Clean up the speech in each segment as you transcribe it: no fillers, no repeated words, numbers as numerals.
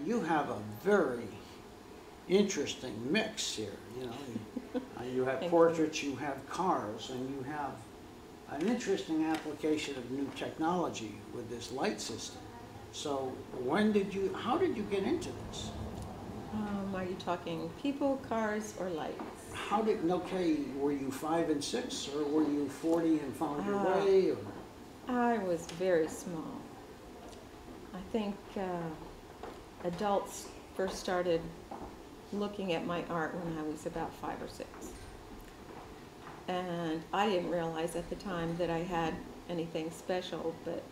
you have a very interesting mix here, you know. You have portraits, you have cars, and you have an interesting application of new technology with this light system. So how did you get into this? Are you talking people, cars, or lights? Okay, were you 5 and 6, or were you 40 and found your way? Or? I was very small. I think adults first started looking at my art when I was about 5 or 6. And I didn't realize at the time that I had anything special, but,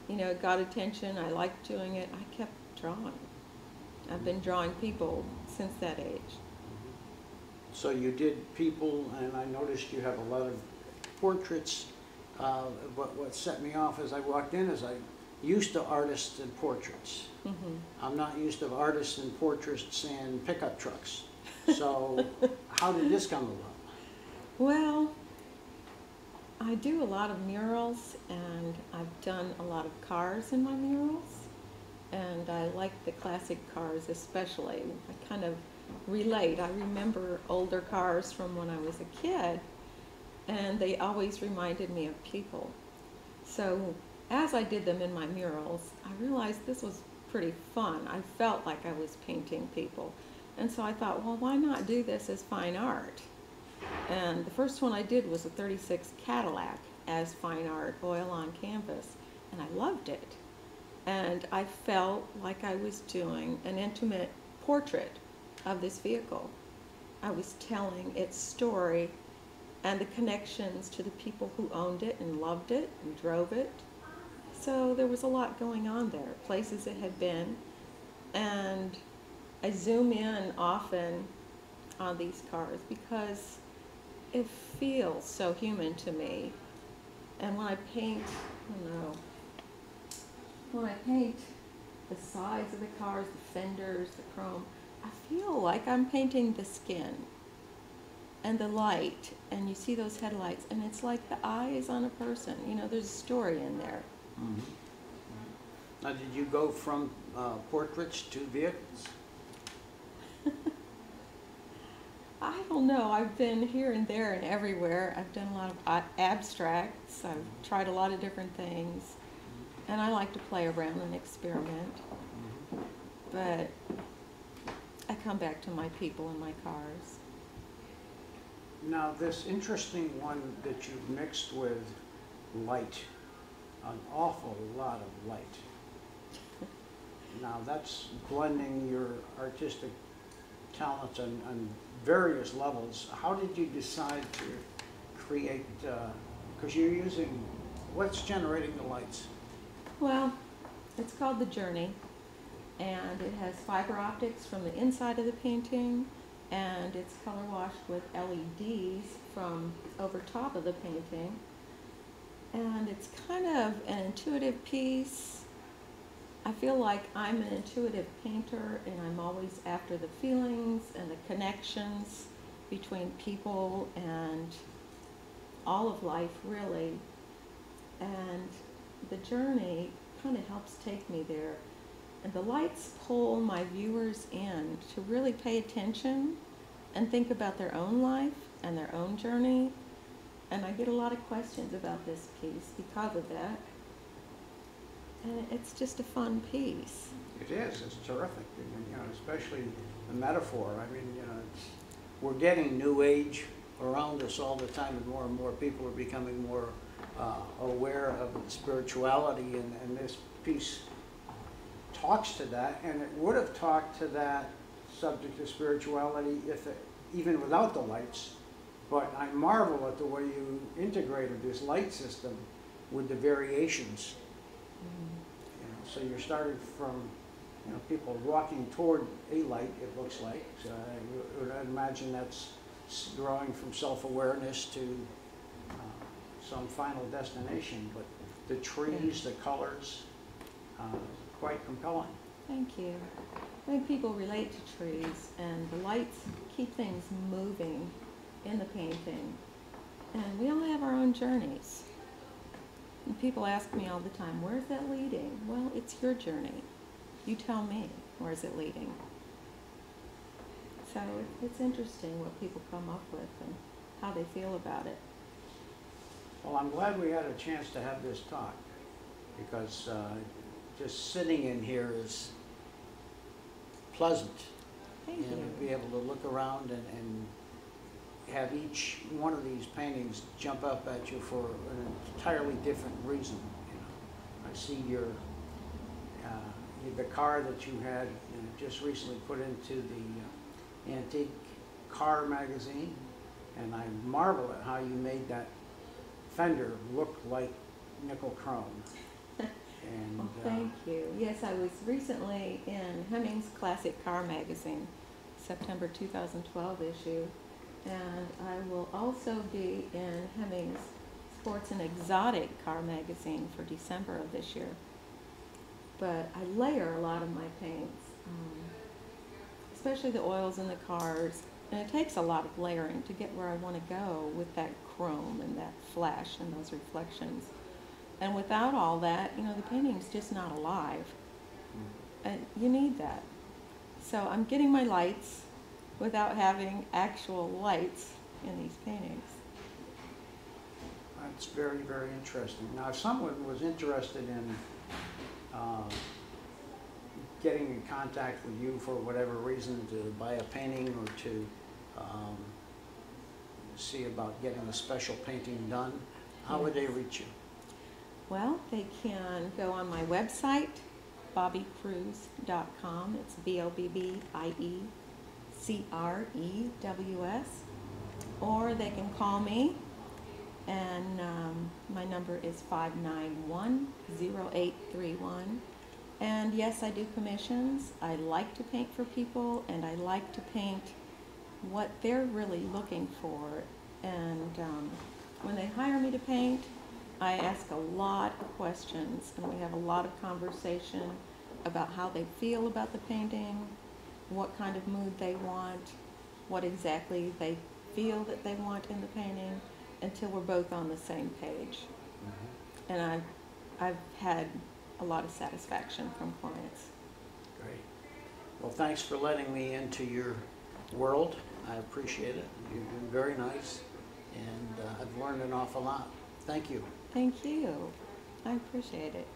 you know, it got attention. I liked doing it. I kept drawing. I've been drawing people since that age. So you did people, and I noticed you have a lot of portraits. But what set me off as I walked in is I'm used to artists and portraits. Mm-hmm. I'm not used to artists and portraits and pickup trucks. So how did this come about? Well, I do a lot of murals, and I've done a lot of cars in my murals, and I like the classic cars especially. I kind of relate. I remember older cars from when I was a kid, and they always reminded me of people. So as I did them in my murals, I realized this was pretty fun. I felt like I was painting people. And so I thought, well, why not do this as fine art? And the first one I did was a 36 Cadillac as fine art, oil on canvas, and I loved it. And I felt like I was doing an intimate portrait of this vehicle. I was telling its story and the connections to the people who owned it and loved it and drove it. So there was a lot going on there, places it had been. And I zoom in often on these cars because it feels so human to me. And when I paint, when I paint the sides of the cars, the fenders, the chrome, I feel like I'm painting the skin and the light, and you see those headlights, and it's like the eyes on a person. You know, there's a story in there. Mm-hmm. Now, did you go from portraits to vehicles? I don't know. I've been here and there and everywhere. I've done a lot of abstracts. I've tried a lot of different things. And I like to play around and experiment. But I come back to my people and my cars. Now, this interesting one that you've mixed with light, an awful lot of light. Now, that's blending your artistic talents on various levels. How did you decide to create, because you're using, what's generating the lights? Well, it's called The Journey, and it has fiber optics from the inside of the painting, and it's color washed with LEDs from over top of the painting. And it's kind of an intuitive piece. I feel like I'm an intuitive painter, and I'm always after the feelings and the connections between people and all of life, really. And the journey kind of helps take me there. And the lights pull my viewers in to really pay attention and think about their own life and their own journey. And I get a lot of questions about this piece because of that. And it's just a fun piece. It is. It's terrific. You know, especially the metaphor. I mean, you know, we're getting new age around us all the time, and more people are becoming more aware of spirituality, and this piece talks to that, and it would have talked to that subject of spirituality even without the lights. But I marvel at the way you integrated this light system with the variations. You know, so you're starting from, you know, people walking toward a light, it looks like. So I would imagine that's growing from self-awareness to some final destination. But the trees, the colors, quite compelling. Thank you. I think people relate to trees, and the lights keep things moving in the painting. And we all have our own journeys. And people ask me all the time, where's that leading? Well, it's your journey. You tell me. or is it leading? So it's interesting what people come up with and how they feel about it. Well, I'm glad we had a chance to have this talk, because just sitting in here is pleasant. Thank And to you. be able to look around and have each one of these paintings jump up at you for an entirely different reason. You know, I see the car that you had just recently put into the antique car magazine, and I marvel at how you made that fender look like nickel chrome. And, Well, thank you. Yes, I was recently in Hemmings Classic Car Magazine, September 2012 issue, and I will also be in Hemmings Sports and Exotic Car Magazine for December of this year. But I layer a lot of my paints, especially the oils in the cars, and it takes a lot of layering to get where I want to go with that chrome and that flash and those reflections. And without all that, you know, the painting's just not alive. And you need that. So I'm getting my lights without having actual lights in these paintings. that's very, very interesting. Now, if someone was interested in getting in contact with you for whatever reason, to buy a painting or to see about getting a special painting done, how would they reach you? Well, they can go on my website, BobbieCrews.com. It's BOBBIECREWS. Or they can call me, and my number is 591-0831. And yes, I do commissions. I like to paint for people, and I like to paint what they're really looking for. And when they hire me to paint, I ask a lot of questions, and we have a lot of conversation about how they feel about the painting, what kind of mood they want, what exactly they feel that they want in the painting, until we're both on the same page. Mm-hmm. And I've had a lot of satisfaction from clients. Great. Well, thanks for letting me into your world. I appreciate it. You've been very nice, and I've learned an awful lot. Thank you. Thank you. I appreciate it.